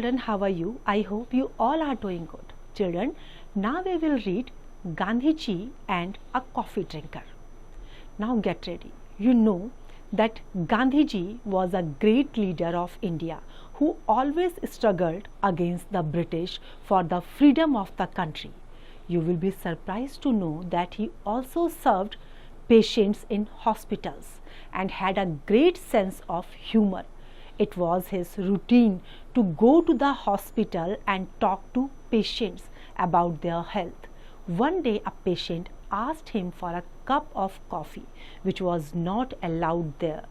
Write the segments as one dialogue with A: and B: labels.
A: children, how are you? I hope you all are doing good. Children, now we will read Gandhiji and a coffee drinker. Now get ready. You know that Gandhiji was a great leader of India who always struggled against the British for the freedom of the country. You will be surprised to know that he also served patients in hospitals and had a great sense of humor. It was his routine to go to the hospital and talk to patients about their health. One day a patient asked him for a cup of coffee, which was not allowed there.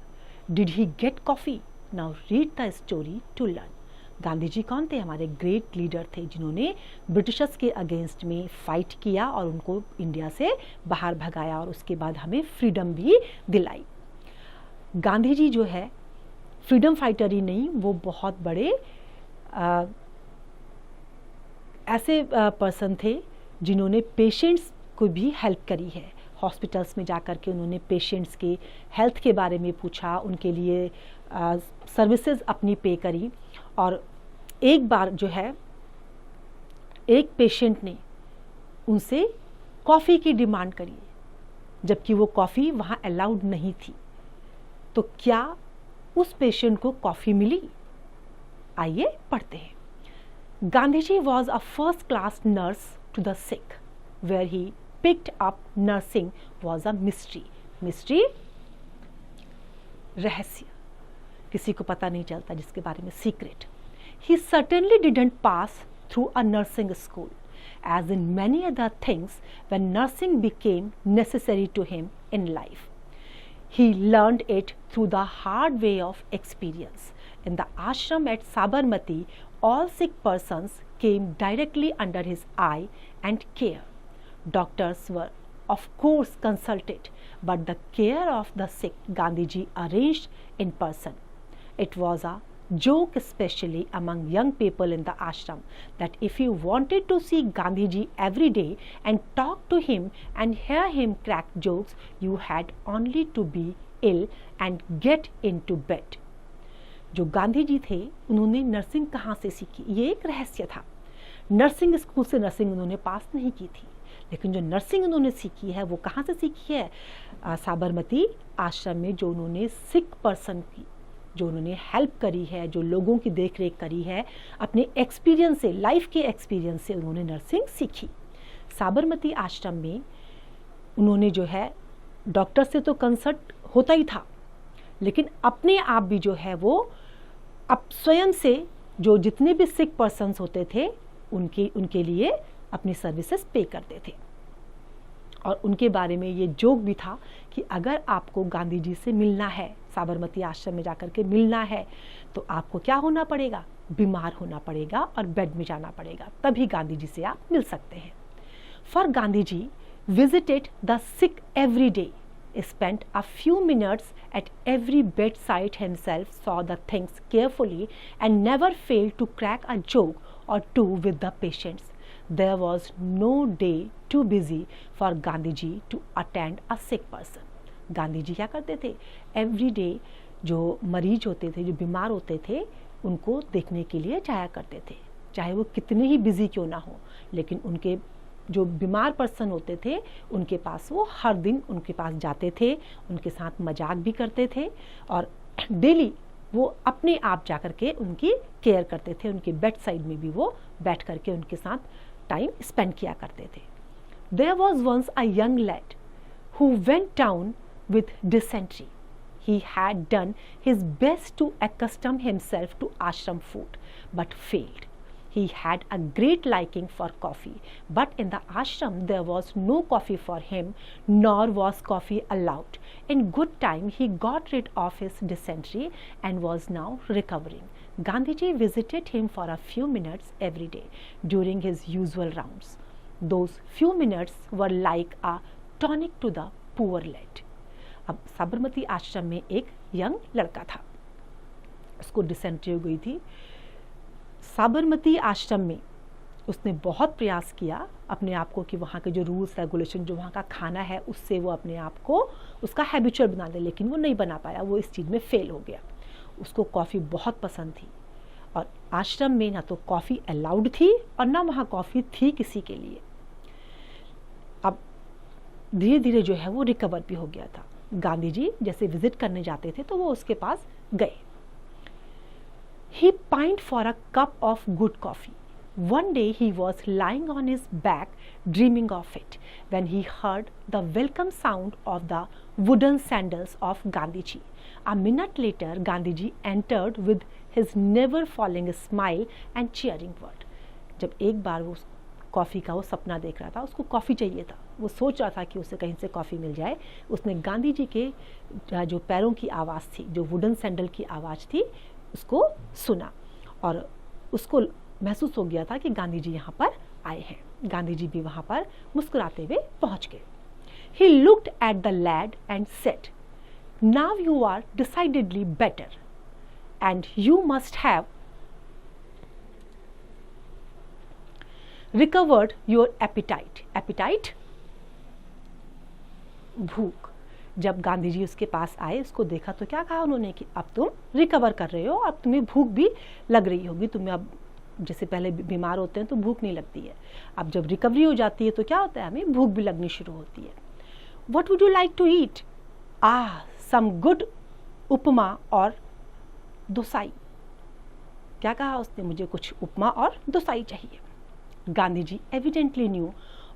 A: Did he get coffee? Now read the story to learn. Gandhi ji कौन थे? हमारे great leader थे जिन्होंने Britishers के against में fight किया और उनको इंडिया से बाहर भगाया और उसके बाद हमें फ्रीडम भी दिलाई। गांधी जी जो है फ्रीडम फाइटर ही नहीं, वो बहुत बड़े ऐसे पर्सन थे जिन्होंने पेशेंट्स को भी हेल्प करी है। हॉस्पिटल्स में जाकर के उन्होंने पेशेंट्स के हेल्थ के बारे में पूछा, उनके लिए सर्विसेज अपनी पे करी। और एक बार जो है एक पेशेंट ने उनसे कॉफ़ी की डिमांड करी जबकि वो कॉफ़ी वहाँ अलाउड नहीं थी। तो क्या उस पेशेंट को कॉफ़ी मिली? आइए पढ़ते हैं। Gandhiji was a first class nurse to the sick, where he picked up nursing was a mystery. Mystery रहस्य, किसी को पता नहीं चलता जिसके बारे में secret. He certainly didn't pass through a nursing school, as in many other things when nursing became necessary to him in life. He learned it through the hard way of experience. In the ashram at Sabarmati, all sick persons came directly under his eye and care. Doctors were of course consulted, but the care of the sick Gandhiji arranged in person. It was a joke, especially among young people in the ashram, that if you wanted to see Gandhiji every day and talk to him and hear him crack jokes, you had only to be ill and get into bed. जो गांधी जी थे उन्होंने nursing कहाँ से सीखी? ये एक रहस्य था। नर्सिंग स्कूल से नर्सिंग उन्होंने पास नहीं की थी, लेकिन जो नर्सिंग उन्होंने सीखी है वो कहाँ से सीखी है? साबरमती आश्रम में जो उन्होंने सिक पर्सन की जो उन्होंने हेल्प करी है, जो लोगों की देख रेख करी है, अपने एक्सपीरियंस से, लाइफ के एक्सपीरियंस से उन्होंने नर्सिंग सीखी। साबरमती आश्रम में उन्होंने जो है डॉक्टर से तो कंसल्ट होता ही था, लेकिन अपने आप भी जो है वो अब स्वयं से जो जितने भी सिक पर्सन्स होते थे उनके लिए अपनी सर्विसेज पे करते थे। और उनके बारे में ये जोक भी था कि अगर आपको गांधी जी से मिलना है, साबरमती आश्रम में जाकर के मिलना है, तो आपको क्या होना पड़ेगा? बीमार होना पड़ेगा और बेड में जाना पड़ेगा, तभी गांधी जी से आप मिल सकते हैं। For Gandhi ji visited the sick every day, spent a few minutes at every bedside himself, saw the things carefully and never failed to crack a joke or two with the patients. There was no day too busy for Gandhiji to attend a sick person. Gandhi ji क्या करते थे? Every day जो मरीज होते थे, जो बीमार होते थे, उनको देखने के लिए जाया करते थे, चाहे वो कितने ही बिजी क्यों ना हो। लेकिन उनके जो बीमार पर्सन होते थे उनके पास वो हर दिन उनके पास जाते थे, उनके साथ मजाक भी करते थे और डेली वो अपने आप जाकर के उनकी केयर करते थे। उनके बेड साइड में भी वो बैठ करके उनके साथ टाइम स्पेंड किया करते थे। There was once a young lad who went down with dysentery. He had done his best to accustom himself to ashram food, but failed. He had a great liking for coffee, but in the ashram there was no coffee for him, nor was coffee allowed. In good time he got rid of his dysentery and was now recovering. Gandhiji visited him for a few minutes every day during his usual rounds. Those few minutes were like a tonic to the poor lad. अब साबरमती आश्रम में एक young लड़का था, उसको dysentery हो गई थी। साबरमती आश्रम में उसने बहुत प्रयास किया अपने आप को कि वहाँ के जो रूल्स रेगुलेशन, जो वहाँ का खाना है, उससे वो अपने आप को उसका हैबिचुअल बना ले, लेकिन वो नहीं बना पाया, वो इस चीज़ में फेल हो गया। उसको कॉफ़ी बहुत पसंद थी और आश्रम में ना तो कॉफ़ी अलाउड थी और ना वहाँ कॉफ़ी थी किसी के लिए। अब धीरे धीरे जो है वो रिकवर भी हो गया था। गांधी जी जैसे विजिट करने जाते थे तो वो उसके पास गए। He pined for a cup of good coffee. One day he was lying on his back dreaming of it when he heard the welcome sound of the wooden sandals of Gandhiji. A minute later Gandhiji entered with his never falling smile and cheering word. जब एक बार वो coffee का वो सपना देख रहा था, उसको कॉफ़ी चाहिए था, वो सोच रहा था कि उसे कहीं से कॉफ़ी मिल जाए, उसने गांधी जी के जो पैरों की आवाज़ थी, जो वुडन सैंडल की आवाज़ थी, उसको सुना और उसको महसूस हो गया था कि गांधी जी यहाँ पर आए हैं। गांधी जी भी वहाँ पर मुस्कुराते हुए पहुँच गए। He looked at the lad and said, "Now you are decidedly better, and you must have recovered your appetite." Appetite? भूख। जब गांधी जी उसके पास आए, उसको देखा तो क्या कहा उन्होंने कि अब तुम रिकवर कर रहे हो, अब तुम्हें भूख भी लग रही होगी, तुम्हें अब जैसे पहले बीमार होते हैं तो भूख नहीं लगती है, अब जब रिकवरी हो जाती है तो क्या होता है, हमें भूख भी लगनी शुरू होती है। What would you like to eat? Some good उपमा और दोसाई। क्या कहा उसने, मुझे कुछ उपमा और दोसाई चाहिए। Gandhi ji evidently knew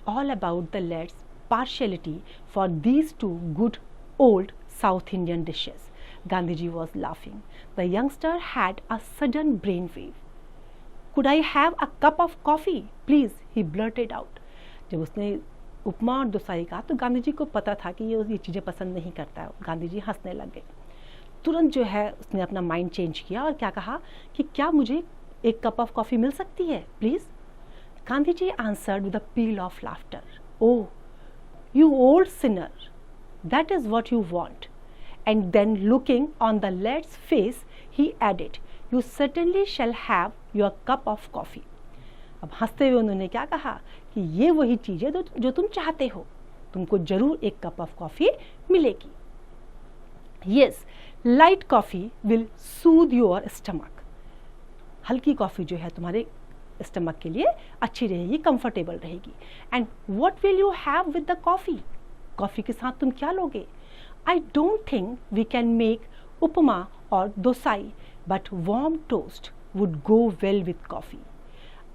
A: all about the lad's partiality for these two good old South Indian dishes. Gandhiji was laughing. The youngster had a sudden brainwave. Could I have a cup of coffee, please? He blurted out. जब उसने उपमा और दोसाई कहा तो गांधी जी को पता था कि ये चीज़ें पसंद नहीं करता है। गांधी जी हंसने लग गए। तुरंत जो है उसने अपना माइंड चेंज किया और क्या कहा कि क्या मुझे एक कप ऑफ कॉफ़ी मिल सकती है please? Gandhi ji answered with a peal of laughter. Oh, you old sinner, that is what you want. And then looking on the lad's face, he added, you certainly shall have your cup of coffee. अब हंसते हुए उन्होंने क्या कहा कि ये वही चीज़ है जो तुम चाहते हो, तुमको जरूर एक कप ऑफ कॉफ़ी मिलेगी. Yes, light coffee will soothe your stomach. हल्की कॉफ़ी जो है तुम्हारे स्टमक के लिए अच्छी रहेगी, कंफर्टेबल रहेगी. And what will you have with the coffee? Coffee के साथ तुम क्या लोगे? I don't think we can make upma और dosai, but warm toast would go well with coffee.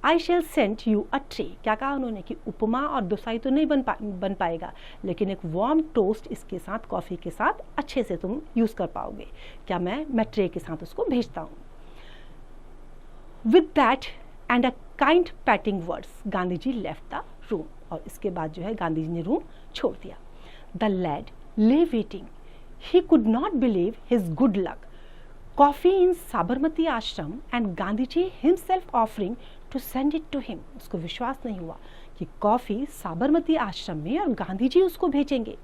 A: I shall send you a tray. क्या कहा उन्होंने कि उपमा और दोसाई तो नहीं बन पाएगा, लेकिन एक वार्म टोस्ट इसके साथ, कॉफ़ी के साथ अच्छे से तुम यूज़ कर पाओगे. क्या मैं ट्रे के साथ उसको भेजता हूँ. With that and a kind patting words Gandhi ji left the room. और इसके बाद जो है गांधी जी ने रूम छोड़ दिया. The lad lay waiting. He could not believe his good luck. Coffee in Sabarmati Ashram and Gandhi ji himself offering to send it to him. उसको विश्वास नहीं हुआ कि कॉफ़ी साबरमती आश्रम में और गांधी जी उसको भेजेंगे.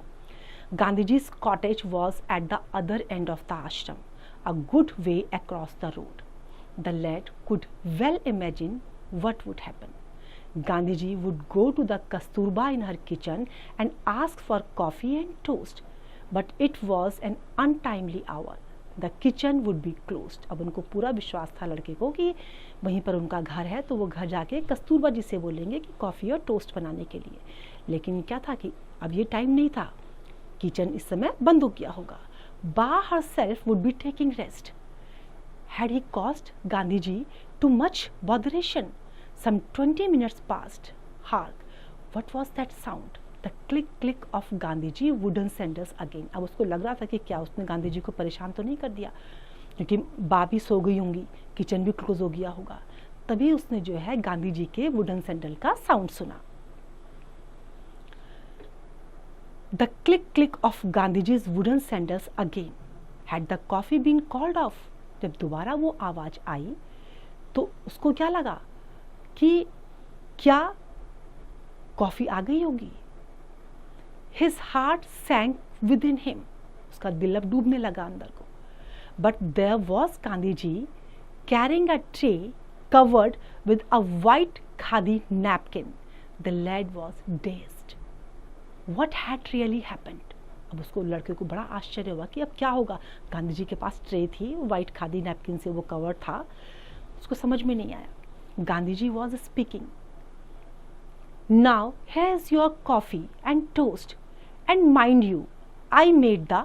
A: Gandhi जी's cottage was at the other end of the ashram, a good way across the road. The lad could well imagine what would happen. Gandhiji would go to the Kasturba in her kitchen and ask for coffee and toast, but it was an untimely hour. The kitchen would be closed. अब उनको पूरा विश्वास था लड़के को कि वहीं पर उनका घर है, तो वो घर जाके कस्तूरबा जी से बोलेंगे कि कॉफ़ी और टोस्ट बनाने के लिए. लेकिन क्या था कि अब ये टाइम नहीं था, किचन इस समय बंद हो गया होगा. Ba herself would be taking rest. Had he caused Gandhiji too much botheration? Some 20 minutes passed. Hark! What was that sound? The click of Gandhiji wooden sandals again. अब उसको लग रहा था कि क्या उसने गांधी जी को परेशान तो नहीं कर दिया, क्योंकि बा भी सो गई होंगी, किचन भी क्लोज हो गया होगा. तभी उसने जो है गांधी जी के वुडन सैंडल का साउंड सुना. The click of Gandhiji's wooden sandals again. Had the coffee been called off? जब दोबारा वो आवाज़ आई तो उसको क्या लगा कि क्या कॉफ़ी आ गई होगी. His heart sank within him. उसका दिल अब डूबने लगा अंदर को. But there was Gandhiji carrying a tray covered with a white khadi napkin. The lad was dazed. What had really happened? अब उसको लड़के को बड़ा आश्चर्य हुआ कि अब क्या होगा. गांधी जी के पास ट्रे थी, वाइट खादी नैपकिन से वो कवर था. उसको समझ में नहीं आया। Gandhi ji was speaking, now here is your coffee and toast and mind you, I made the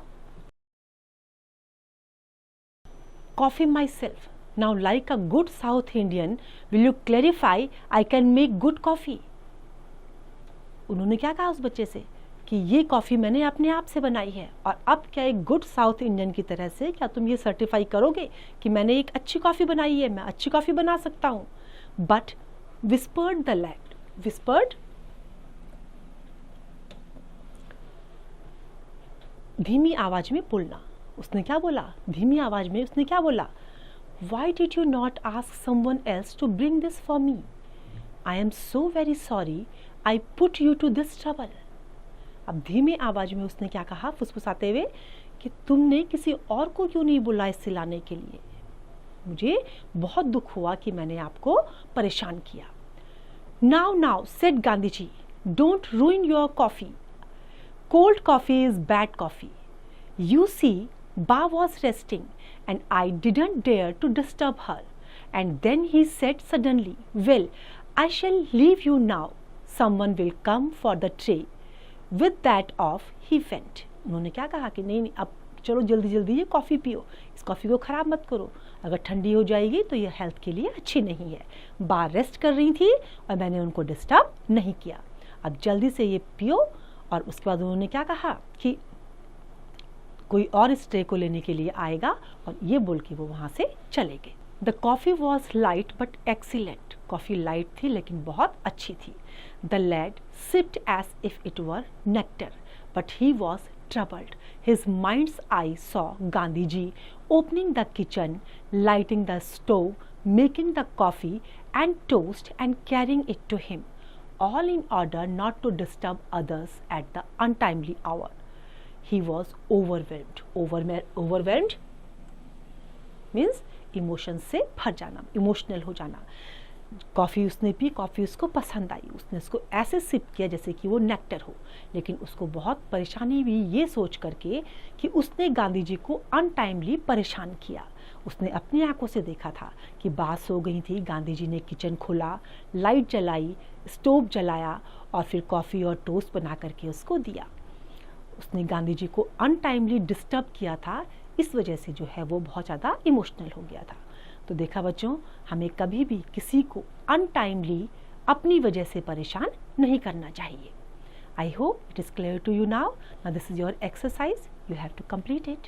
A: coffee myself. Now, like a good South Indian, will you clarify I can make good coffee? उन्होंने क्या कहा उस बच्चे से कि ये coffee मैंने अपने आप से बनाई है, और अब क्या एक गुड साउथ इंडियन की तरह से क्या तुम ये सर्टिफाई करोगे कि मैंने एक अच्छी कॉफ़ी बनाई है, मैं अच्छी कॉफ़ी बना सकता हूँ। But whispered the lad, whispered धीमी आवाज में बोलना। उसने क्या बोला? धीमी आवाज में उसने क्या बोला? Why did you not ask someone else to bring this for me? I am so very sorry I put you to this trouble. अब धीमी आवाज में उसने क्या कहा फुसफुसाते हुए कि तुमने किसी और को क्यों नहीं बुलाया इसे लाने के लिए? मुझे बहुत दुख हुआ कि मैंने आपको परेशान किया। Now, said Gandhi ji, don't ruin your coffee. Cold coffee is bad coffee. You see, Ba was resting and I didn't dare to disturb her. And then he said suddenly, well, I shall leave you now. Someone will come for the tray. With that off, he went. उन्होंने क्या कहा कि नहीं, अब चलो जल्दी जल्दी ये कॉफ़ी पियो, इस कॉफ़ी को ख़राब मत करो, अगर ठंडी हो जाएगी तो ये हेल्थ के लिए अच्छी नहीं है। बार रेस्ट कर रही थी और मैंने उनको डिस्टर्ब नहीं किया, अब जल्दी से ये पियो। और उसके बाद उन्होंने क्या कहा कि कोई और इस ट्रे को लेने के लिए आएगा, और ये बोल के वो वहाँ से चले गए। The coffee was light but excellent, coffee light थी लेकिन बहुत अच्छी थी। The lad sipped as if it were nectar but he was troubled. His mind's eye saw Gandhi ji opening the kitchen, lighting the stove, making the coffee and toast and carrying it to him, all in order not to disturb others at the untimely hour. He was overwhelmed. Overwhelmed means emotion से भर जाना, emotional हो जाना। Coffee उसने P, coffee उसको पसंद आई, उसने उसको ऐसे सिप किया जैसे कि वो नेक्टर हो, लेकिन उसको बहुत परेशानी हुई ये सोच करके कि उसने गांधी जी को अनटाइमली परेशान किया। उसने अपनी आंखों से देखा था कि बात सो गई थी, गांधी जी ने किचन खोला, लाइट जलाई, स्टोव जलाया और फिर कॉफ़ी और टोस्ट बना करके उसको दिया। उसने गांधी जी को अनटाइमली डिस्टर्ब किया था, इस वजह से जो है वो बहुत ज़्यादा इमोशनल हो गया था। तो देखा बच्चों, हमें कभी भी किसी को अनटाइमली अपनी वजह से परेशान नहीं करना चाहिए। I hope it is clear to you now. This is your exercise, you have to complete it.